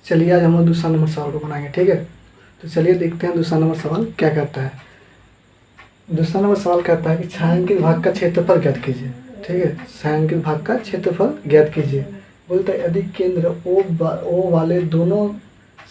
चलिए आज हम लोग दूसरा नंबर सवाल को बनाएंगे, ठीक है। तो चलिए देखते हैं दूसरा नंबर सवाल क्या कहता है। दूसरा नंबर सवाल कहता है कि छायांकित भाग का क्षेत्रफल ज्ञात कीजिए, ठीक है। छायांकित भाग का क्षेत्रफल ज्ञात कीजिए। बोलता है यदि केंद्र ओ वाले दोनों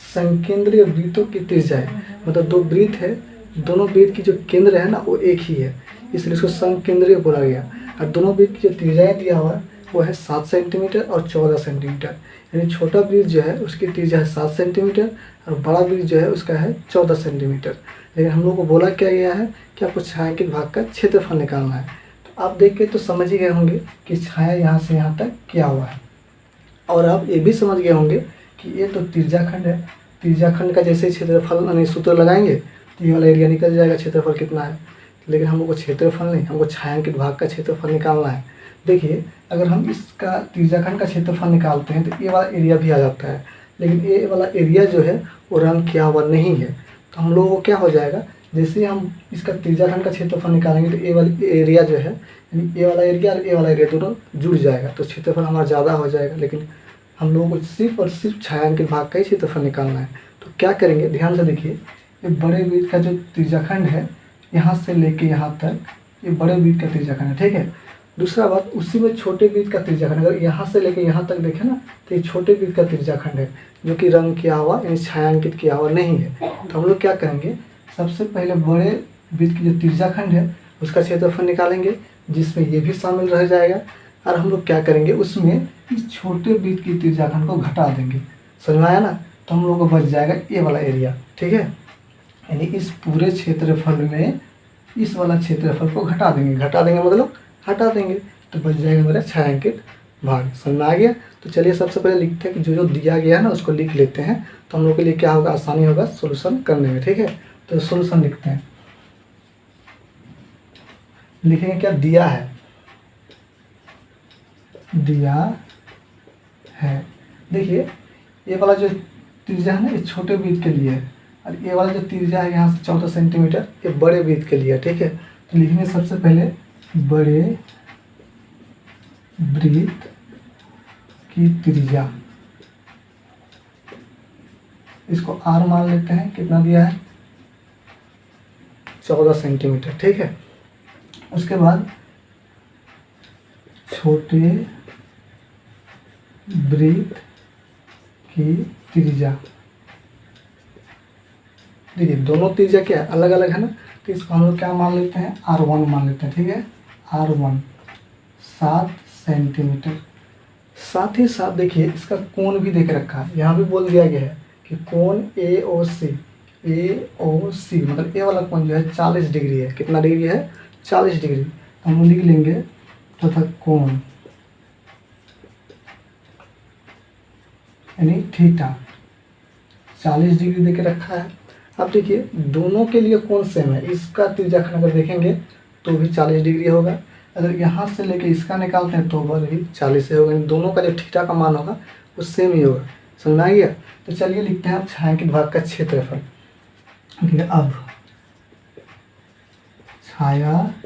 संकेंद्रीय वृत्तों की त्रिज्याएं, मतलब दो वृत्त है, दोनों वृत्त की जो केंद्र है ना वो एक ही है, इसलिए इसको संकेंद्रीय बोला गया। और दोनों वृत्त की जो त्रिज्याएं दिया हुआ है वो है 7 सेंटीमीटर और 14 सेंटीमीटर। यानी छोटा वृत्त जो है उसकी त्रिज्या है 7 सेंटीमीटर और बड़ा वृत्त जो है उसका है 14 सेंटीमीटर। लेकिन हम लोग को बोला क्या गया है कि आपको छायांकित भाग का क्षेत्रफल निकालना है। तो आप देख के तो समझ ही गए होंगे कि छाया यहाँ से यहाँ तक क्या हुआ है, और आप ये भी समझ गए होंगे कि ये तो त्रिज्याखंड है। त्रिज्याखंड का जैसे क्षेत्रफल यानी सूत्र लगाएंगे तो ये वाला एरिया निकल जाएगा, क्षेत्रफल कितना है। लेकिन हम लोग को क्षेत्रफल नहीं, हमको छायांकित भाग का क्षेत्रफल निकालना है। देखिए अगर हम इसका त्रिज्याखंड का क्षेत्रफल निकालते हैं तो ये वाला एरिया भी आ जाता है, लेकिन ये वाला एरिया जो है वो रंग किया हुआ नहीं है। तो हम लोगों को क्या हो जाएगा, जैसे ही हम इसका त्रिज्याखंड का क्षेत्रफल निकालेंगे तो ये वाली एरिया जो है, यानी ये वाला एरिया और ये वाला एरिया दोनों जुड़ जाएगा, तो क्षेत्रफल हमारा ज़्यादा हो जाएगा। लेकिन हम लोगों को सिर्फ और सिर्फ छायांकित भाग का ही क्षेत्रफल निकालना है। तो क्या करेंगे, ध्यान से देखिए, ये बड़े वृत्त का जो त्रिज्याखंड है यहाँ से लेके यहाँ तक ये बड़े वृत्त का त्रिज्याखंड है, ठीक है। दूसरा बात, उसी में छोटे वृत्त का त्रिज्याखंड, अगर यहाँ से लेके यहाँ तक देखें ना तो ये छोटे वृत्त का त्रिज्याखंड है जो कि रंग किया हुआ यानी छायांकित किया हुआ नहीं है। तो हम लोग क्या करेंगे, सबसे पहले बड़े वृत्त की जो त्रिज्याखंड है उसका क्षेत्रफल निकालेंगे, जिसमें ये भी शामिल रह जाएगा। और हम लोग क्या करेंगे, उसमें इस छोटे वृत्त की त्रिज्याखंड को घटा देंगे, समझ में आया ना। तो हम लोग को बच जाएगा ये वाला एरिया, ठीक है। यानी इस पूरे क्षेत्रफल में इस वाला क्षेत्रफल को घटा देंगे मतलब हटा देंगे, तो बच जाएगा मेरा छायांकित भाग। समझ में आ गया। तो चलिए सबसे पहले लिखते हैं कि जो जो दिया गया है ना उसको लिख लेते हैं, तो हम लोग के लिए क्या होगा, आसानी होगा सोल्यूशन करने में, ठीक है। तो सोल्यूशन लिखते हैं, लिखेंगे क्या दिया है। देखिए ये वाला जो त्रिज्या है ना ये छोटे वृत्त के लिए है, और ये वाला जो त्रिज्या है यहाँ से 14 सेंटीमीटर ये बड़े वृत्त के लिए है, ठीक है। तो लिखेंगे सबसे पहले बड़े वृत्त की त्रिज्या, इसको r मान लेते हैं, कितना दिया है 14 सेंटीमीटर, ठीक है। उसके बाद छोटे वृत्त की त्रिज्या, देखिए दोनों त्रिज्या क्या है, अलग अलग है ना, तो इसको हम लोग क्या मान लेते हैं, r1 मान लेते हैं, ठीक है। r1 7 centimetre. साथ ही साथ देखिए इसका कोण भी देख रखा है, यहाँ भी बोल दिया गया है कि कोण AOC मतलब ये वाला कोण जो है 40 डिग्री है। कितना डिग्री है, 40 डिग्री। तो हम लिख लेंगे तथा कोण यानी थीटा 40 डिग्री देके रखा है। अब देखिए दोनों के लिए कोण सेम है, इसका त्रिज्याखंड अगर देखेंगे तो भी 40 डिग्री होगा, अगर यहाँ से लेके इसका निकालते हैं तो वह भी 40 से होगा, दोनों का जो थीटा का मान होगा वो सेम ही होगा। समझ में आ गया। तो चलिए लिखते हैं छायांकित भाग का क्षेत्रफल। अब छायांकित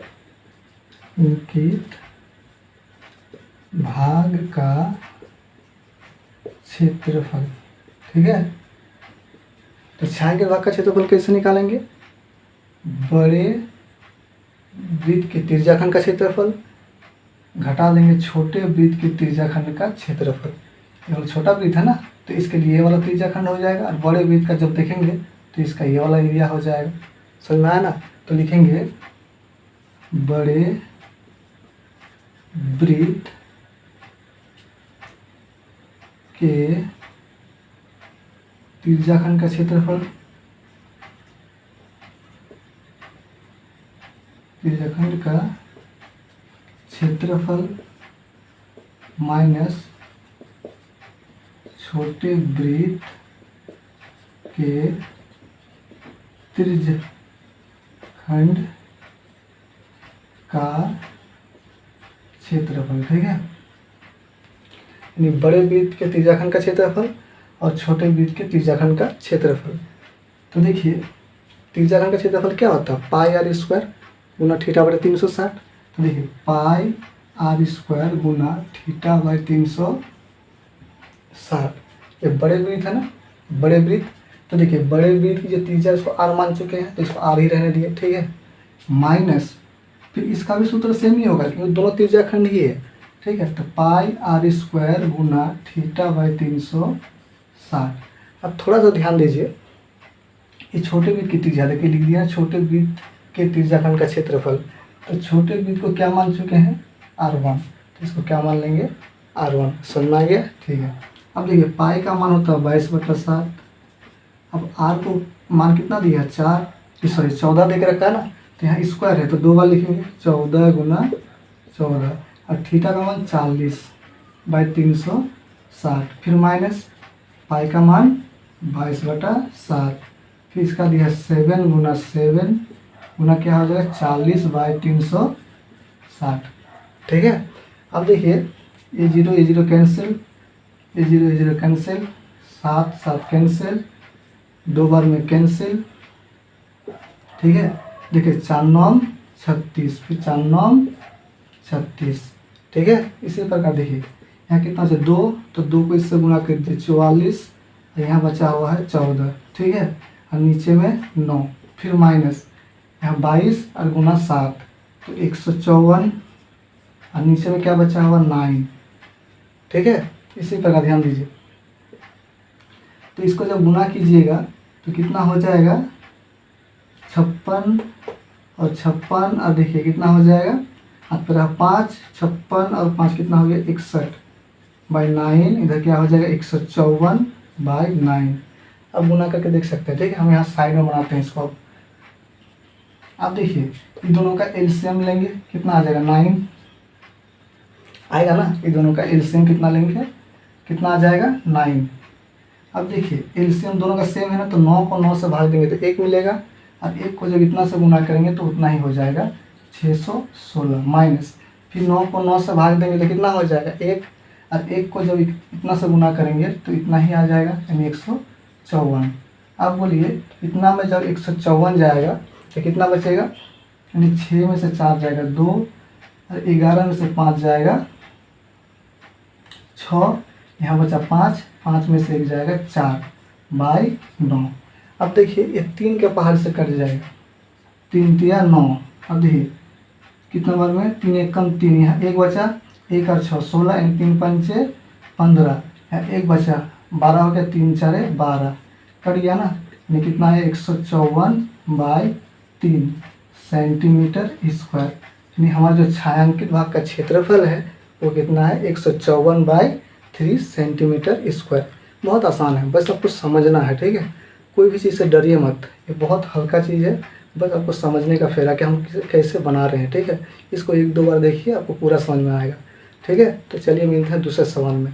भाग का क्षेत्रफल, ठीक है। तो छायांकित भाग का क्षेत्रफल कैसे निकालेंगे, बड़े वृत्त के त्रिज्याखंड का क्षेत्रफल घटा देंगे छोटे वृत्त के त्रिज्याखंड का क्षेत्रफल। ये वाला छोटा वृत्त है ना तो इसके लिए ये वाला त्रिज्याखंड हो जाएगा, और बड़े वृत्त का जब देखेंगे तो इसका ये वाला एरिया हो जाएगा। समझ में आया ना। तो लिखेंगे बड़े वृत्त के त्रिज्याखंड का क्षेत्रफल, त्रिज्याखंड का क्षेत्रफल माइनस छोटे वृत्त के त्रिज्याखंड का क्षेत्रफल, ठीक है। यानी बड़े वृत्त के त्रिज्याखंड का क्षेत्रफल और छोटे वृत्त के त्रिज्याखंड का क्षेत्रफल। तो देखिए त्रिज्याखंड का क्षेत्रफल क्या होता है, पाई r स्क्वायर गुना थीटा बटे 360। तो देखिए पाई r स्क्वायर गुना थीटा बाई 360, ये बड़े वृत्त है ना, बड़े वृत्त, तो देखिए बड़े वृत्त की जो त्रिज्या है उसको आर मान चुके हैं, तो इसको आर ही रहने दिए, ठीक है। माइनस फिर इसका भी सूत्र सेम ही होगा क्योंकि दोनों त्रिज्याखंड ही है, ठीक है। तो पाई आर स्क्वायर गुना थीटा बाई 360। अब थोड़ा सा ध्यान दीजिए, ये छोटे वृत्त की त्रिज्या देखिए लिख दिया, छोटे वृत्त के त्रिज्याखंड का क्षेत्रफल, तो छोटे वृत्त को क्या मान चुके हैं, R1, तो इसको क्या मान लेंगे, R1। समझ में आ गया, ठीक है। अब देखिए पाई का मान होता है 22/7, अब आर को मान कितना दिया है, 4, सॉरी 14 दे के रखा है ना, तो यहाँ स्क्वायर है तो 2 बार लिखेंगे, 14 गुना 14, और थीटा का मान 40/360, फिर माइनस पाई का मान 22/7, फिर इसका दिया 7 गुना 7 गुना क्या हो जाएगा 40/360, ठीक है। अब देखिए ये जीरो कैंसिल, ये जीरो कैंसिल, 7 कैंसिल, 2 बार में कैंसिल, ठीक है। देखिए 4 9 36, फिर 4 9 36, ठीक है। इसी प्रकार देखिए यहाँ कितना से 2, तो 2 को इससे गुना कर दीजिए 44, यहाँ बचा हुआ है 14, ठीक है, और नीचे में 9, फिर माइनस यहाँ 22 और गुना 7, तो 154, और नीचे में क्या बचा हुआ 9, ठीक है। इसी प्रकार ध्यान दीजिए, तो इसको जब गुना कीजिएगा तो कितना हो जाएगा 56 और 56, और देखिए कितना हो जाएगा, और फिर 5 56 और 5 कितना हो गया 61/9, इधर क्या हो जाएगा 154/9। अब गुना करके देख सकते हैं, ठीक है। हम यहाँ साइड में बनाते हैं इसको। अब देखिए इन दोनों का एलसीएम लेंगे, कितना आ जाएगा 9 आएगा ना, ये दोनों का एलसीएम कितना लेंगे, कितना आ जाएगा 9। अब देखिए एलसीएम दोनों का सेम है ना, तो 9 को 9 से भाग देंगे तो 1 मिलेगा, और 1 को जब इतना से गुना करेंगे तो उतना ही हो जाएगा 616, माइनस फिर 9 को 9 से भाग देंगे तो कितना हो जाएगा 1, और 1 को जब इतना से गुना करेंगे तो इतना ही आ जाएगा, यानी 154। अब बोलिए इतना में जब 154 जाएगा तो कितना बचेगा, यानी 6 में से 4 जाएगा 2, और 11 में से 5 जाएगा 6, यहाँ बचा 5, 5 में से 1 जाएगा 4/9। अब देखिए ये 3 के बाहर से कट जाएगा, 3 तिया 9। अब देखिए कितना बार में 3 एकम 3, यहाँ 1 बचा, 1 और 6 16, यानी 3 पंचे 15, यहाँ 1 बचा 12 हो गया, 3 4 12, कट गया ना, यानी कितना है 154/3 सेंटीमीटर स्क्वायर। यानी हमारा जो छायांकित भाग का क्षेत्रफल है वो कितना है 154/3 सेंटीमीटर स्क्वायर। बहुत आसान है, बस आपको समझना है, ठीक है। कोई भी चीज़ से डरिए मत, ये बहुत हल्का चीज़ है, बस आपको समझने का फेरा कि हम कैसे बना रहे हैं, ठीक है। इसको 1-2 बार देखिए, आपको पूरा समझ में आएगा, ठीक है। तो चलिए मिलते हैं दूसरे सवाल में।